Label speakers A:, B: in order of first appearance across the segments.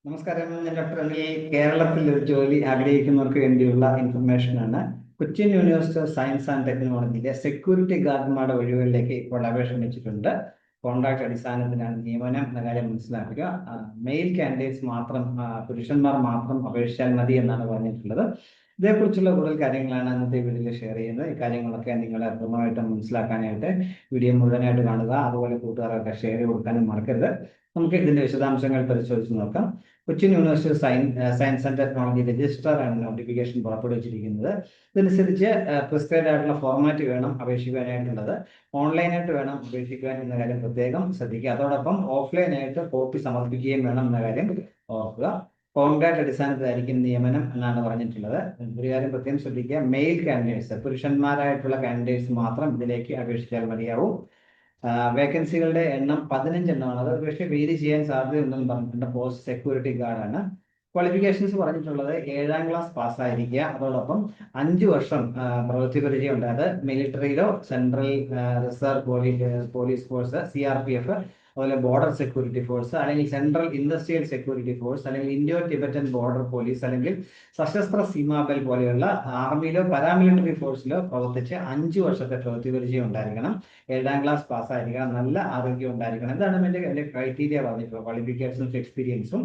A: നമസ്കാരം. ഞാൻ ഡോക്ടർ അനിൽ. കേരളത്തിൽ ഒരു ജോലി ആഗ്രഹിക്കുന്നവർക്ക് വേണ്ടിയുള്ള ഇൻഫർമേഷനാണ്. Cochin university of science and ടെക്നോളജിയിലെ സെക്യൂരിറ്റി ഗാർഡുമാരുടെ ഒഴിവുകളിലേക്ക് ഇപ്പോൾ അപേക്ഷ ക്ഷണിച്ചിട്ടുണ്ട്. കോൺട്രാക്ട് അടിസ്ഥാനത്തിലാണ് നിയമനം എന്ന കാര്യം മനസ്സിലാക്കുക. മെയിൽ കാൻഡിഡേറ്റ്സ് മാത്രം, പുരുഷന്മാർ മാത്രം അപേക്ഷിച്ചാൽ മതി എന്നാണ് പറഞ്ഞിട്ടുള്ളത്. ഇതേക്കുറിച്ചുള്ള കൂടുതൽ കാര്യങ്ങളാണ് ഇന്നത്തെ വീഡിയോയിൽ ഷെയർ ചെയ്യുന്നത്. ഇക്കാര്യങ്ങളൊക്കെ നിങ്ങൾ പൂർണ്ണമായിട്ടും മനസ്സിലാക്കാനായിട്ട് വീഡിയോ മുഴുവനായിട്ട് കാണുക. അതുപോലെ കൂട്ടുകാരൊക്കെ ഷെയർ ചെയ്ത് കൊടുക്കാനും മറക്കരുത്. നമുക്ക് ഇതിന്റെ വിശദാംശങ്ങൾ പരിശോധിച്ച് നോക്കാം. Cochin university science and technology registrar ആണ് നോട്ടിഫിക്കേഷൻ പുറപ്പെടുവിച്ചിരിക്കുന്നത്. ഇതനുസരിച്ച് പ്രിസ്ക്രൈബ് ആയിട്ടുള്ള ഫോർമാറ്റ് വേണം അപേക്ഷിക്കാനായിട്ടുള്ളത്. ഓൺലൈനായിട്ട് വേണം അപേക്ഷിക്കാൻ എന്ന കാര്യം പ്രത്യേകം ശ്രദ്ധിക്കുക. അതോടൊപ്പം ഓഫ്ലൈനായിട്ട് കോപ്പി സമർപ്പിക്കുകയും വേണം എന്ന കാര്യം ഓർക്കുക. കോൺട്രാക്ട് അടിസ്ഥാനത്തിലായിരിക്കും നിയമനം എന്നാണ് പറഞ്ഞിട്ടുള്ളത്. ഒരു കാര്യം പ്രത്യേകം ശ്രദ്ധിക്കുക, മെയിൽ കാൻഡിഡേറ്റ്സ്, പുരുഷന്മാരായിട്ടുള്ള കാൻഡിഡേറ്റ്സ് മാത്രം ഇതിലേക്ക് അപേക്ഷിച്ചാൽ മതിയാവും. വേക്കൻസികളുടെ എണ്ണം 15 എണ്ണമാണ്. അത് പക്ഷേ വേരി ചെയ്യാൻ സാധ്യതയുണ്ടെന്ന് പറഞ്ഞിട്ടുണ്ട്. Post security ഗാർഡാണ്. ക്വാളിഫിക്കേഷൻസ് പറഞ്ഞിട്ടുള്ളത് 7ാം ക്ലാസ് പാസ്സായിരിക്കുക. അതോടൊപ്പം 5 വർഷം പ്രവൃത്തി പരിചയം ഉണ്ട്. അത് മിലിറ്ററിയിലോ central reserve police force, CRPF, അതുപോലെ ബോർഡർ സെക്യൂരിറ്റി ഫോഴ്സ്, അല്ലെങ്കിൽ സെൻട്രൽ ഇൻഡസ്ട്രിയൽ സെക്യൂരിറ്റി ഫോഴ്സ്, അല്ലെങ്കിൽ ഇൻഡോ ടിബറ്റൻ ബോർഡർ പോലീസ്, അല്ലെങ്കിൽ സശസ്ത്ര സീമാബൽ പോലെയുള്ള ആർമിയിലോ പാരാമിലിറ്ററി ഫോഴ്സിലോ പ്രവർത്തിച്ച് 5 വർഷത്തെ പ്രവൃത്തി പരിചയം ഉണ്ടായിരിക്കണം. 7ാം ക്ലാസ് പാസ്സായിരിക്കണം. നല്ല ആരോഗ്യം ഉണ്ടായിരിക്കണം. ഇതാണ് അതിന്റെ ക്രൈറ്റീരിയ പറഞ്ഞിട്ടുള്ളത്. ക്വാളിഫിക്കേഷൻസും എക്സ്പീരിയൻസും.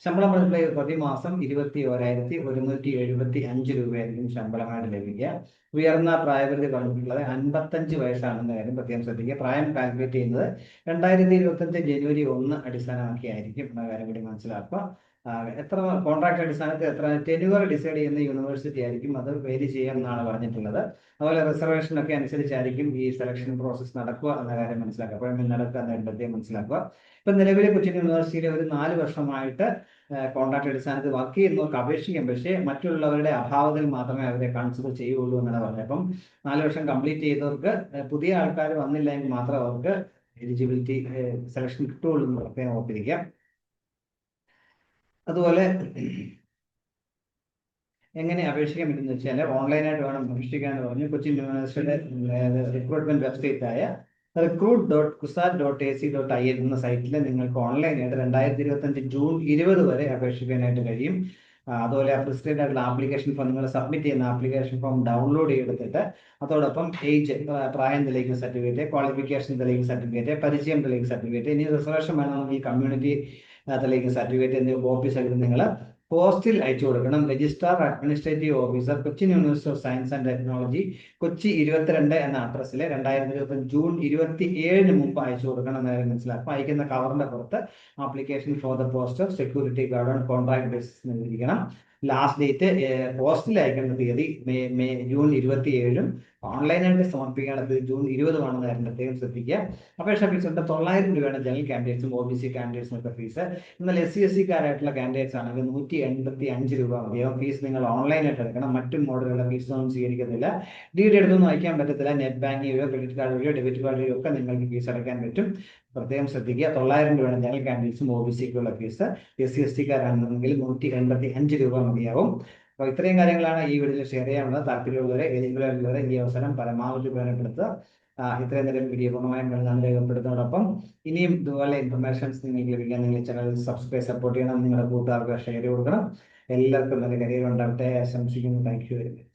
A: ശമ്പളം പ്രതിമാസം 21,175 രൂപയായിരിക്കും ശമ്പളമായിട്ട് ലഭിക്കുക. ഉയർന്ന പ്രായപരിധി പറഞ്ഞിട്ടുള്ളത് 55 വയസ്സാണെന്ന കാര്യം പ്രത്യേകം ശ്രദ്ധിക്കുക. പ്രായം കാൽക്കുലേറ്റ് ചെയ്യുന്നത് 2025 ജനുവരി 1 അടിസ്ഥാനമാക്കിയായിരിക്കും എന്ന കാര്യം കൂടി മനസ്സിലാക്കുക. എത്ര കോൺട്രാക്ട് അടിസ്ഥാനത്തിൽ എത്ര ടെന്യൂർ ഡിസൈഡ് ചെയ്യുന്ന യൂണിവേഴ്സിറ്റി ആയിരിക്കും, അത് വേരി ചെയ്യാം എന്നാണ് പറഞ്ഞിട്ടുള്ളത്. അതുപോലെ റിസർവേഷൻ ഒക്കെ അനുസരിച്ചായിരിക്കും ഈ സെലക്ഷൻ പ്രോസസ് നടക്കുക എന്ന കാര്യം മനസ്സിലാക്കുക. അപ്പോയിന്റ്മെന്റ് നടക്കുക എന്ന പ്രത്യേകം മനസ്സിലാക്കുക. ഇപ്പൊ നിലവിലെ കൊച്ചിൻ യൂണിവേഴ്സിറ്റിയിലെ ഒരു 4 വർഷമായിട്ട് കോൺട്രാക്ട് അടിസ്ഥാനത്തിൽ വർക്ക് ചെയ്യുന്നവർക്ക് അപേക്ഷിക്കാം. പക്ഷേ മറ്റുള്ളവരുടെ അഭാവത്തിൽ മാത്രമേ അവരെ കൺസിഡർ ചെയ്യുള്ളൂ എന്നാണ് പറഞ്ഞത്. അപ്പം 4 വർഷം കംപ്ലീറ്റ് ചെയ്തവർക്ക്, പുതിയ ആൾക്കാർ വന്നില്ലെങ്കിൽ മാത്രം അവർക്ക് എലിജിബിലിറ്റി സെലക്ഷൻ കിട്ടുള്ളൂ എന്ന് പ്രത്യേകം ഓർത്തിരിക്കാം. അതുപോലെ എങ്ങനെ അപേക്ഷിക്കാൻ പറ്റുമെന്ന് വെച്ചാൽ ഓൺലൈനായിട്ട് വേണം അപേക്ഷിക്കാൻ എന്ന് പറഞ്ഞു. കൊച്ചിൻ യൂണിവേഴ്സിറ്റിയുടെ റിക്രൂട്ട്മെന്റ് വെബ്സൈറ്റ് ആയ recruit.kusat.ac.in എന്ന സൈറ്റിൽ നിങ്ങൾക്ക് ഓൺലൈനായിട്ട് 2025 ജൂൺ 20 വരെ അപേക്ഷിക്കാനായിട്ട് കഴിയും. അതുപോലെ പ്രിസ്ക്രൈബ് ആയിട്ടുള്ള ആപ്ലിക്കേഷൻ ഫോം, നിങ്ങൾ സബ്മിറ്റ് ചെയ്യുന്ന ആപ്ലിക്കേഷൻ ഫോം ഡൗൺലോഡ് ചെയ്തെടുത്തിട്ട് അതോടൊപ്പം ഏജ്, പ്രായം തെളിയിക്കുന്ന സർട്ടിഫിക്കറ്റ്, ക്വാളിഫിക്കേഷൻ തെളിയിക്കുന്ന സർട്ടിഫിക്കറ്റ്, പരിചയം തെളിയിക്കുന്ന സർട്ടിഫിക്കറ്റ്, ഇനി റിസർവേഷൻ വേണമെങ്കിൽ കമ്മ്യൂണിറ്റി തെളിയിക്കുന്ന സർട്ടിഫിക്കറ്റ് എന്നിവ കോപ്പി സഹിതം നിങ്ങൾ പോസ്റ്റിൽ അയച്ചു കൊടുക്കണം. Registrar administrative officer, Cochin university of science and technology, Kochi 22 എന്ന അഡ്രസ്സിൽ 2025 ജൂൺ 27 മുമ്പ് അയച്ചു കൊടുക്കണം എന്ന് മനസ്സിലാക്കും. അയക്കുന്ന കവറിന്റെ പുറത്ത് application for the post of security guard on contract basis എന്നിരിക്കണം. ലാസ്റ്റ് ഡേറ്റ് പോസ്റ്റിൽ അയക്കേണ്ട തീയതി ജൂൺ 27, ഓൺലൈനായിട്ട് സമർപ്പിക്കേണ്ടത് ജൂൺ 20 ആണെന്ന കാര്യം പ്രത്യേകം ശ്രദ്ധിക്കുക. അപേക്ഷ ഫീസ് ഉണ്ട് 900 രൂപയാണ് ജനറൽ കാൻഡിഡേറ്റ്സും OBC കാൻഡിഡേറ്റ്സും ഒക്കെ ഫീസ്. എന്നാൽ SC/SC കാൻഡിഡേറ്റ്സ് ആണെങ്കിൽ 185 രൂപ മതിയാവും. ഫീസ് നിങ്ങൾ ഓൺലൈനായിട്ട് എടുക്കണം. മറ്റു മോഡലുള്ള ഫീസ് ഒന്നും സ്വീകരിക്കത്തില്ല. DD എടുത്തൊന്നും അയക്കാൻ പറ്റത്തില്ല. നെറ്റ് ബാങ്കിങ് വഴിയോ ക്രെഡിറ്റ് കാർഡ് വഴിയോ ഡെബിറ്റ് കാർഡ് വഴിയോ ഒക്കെ നിങ്ങൾക്ക് ഫീസ് അടയ്ക്കാൻ പറ്റും. പ്രത്യേകം ശ്രദ്ധിക്കുക. 900 രൂപയാണ് ജനറൽ കാൻഡിഡേറ്റ്സും OBCക്കുള്ള ഫീസ്. SC/ST ആണെന്നുണ്ടെങ്കിൽ 185 രൂപ മതിയാവും. അപ്പോൾ ഇത്രയും കാര്യങ്ങളാണ് ഈ വീഡിയോയിൽ ഷെയർ ചെയ്യാനുള്ളത്. താല്പര്യമുള്ളവരെ, എലിജിബിൾ ആയിട്ടുള്ളവരെ ഈ അവസരം പരമാവധി ഉപയോഗപ്പെടുത്തുക. ഇത്രയും നേരം വീഡിയോ പൂർണ്ണമായും കാണാൻ രേഖപ്പെടുത്തുന്നതോടൊപ്പം ഇനിയും ഇതുപോലെ ഇൻഫർമേഷൻസ് നിങ്ങൾക്ക് ലഭിക്കാൻ നിങ്ങൾ ചാനൽ സബ്സ്ക്രൈബ്, സപ്പോർട്ട് ചെയ്യണം. നിങ്ങളുടെ കൂട്ടുകാർക്ക് ഷെയർ കൊടുക്കണം. എല്ലാവർക്കും നല്ല കരിയർ ഉണ്ടാവട്ടെ ആശംസിക്കുന്നു. Thank you very much.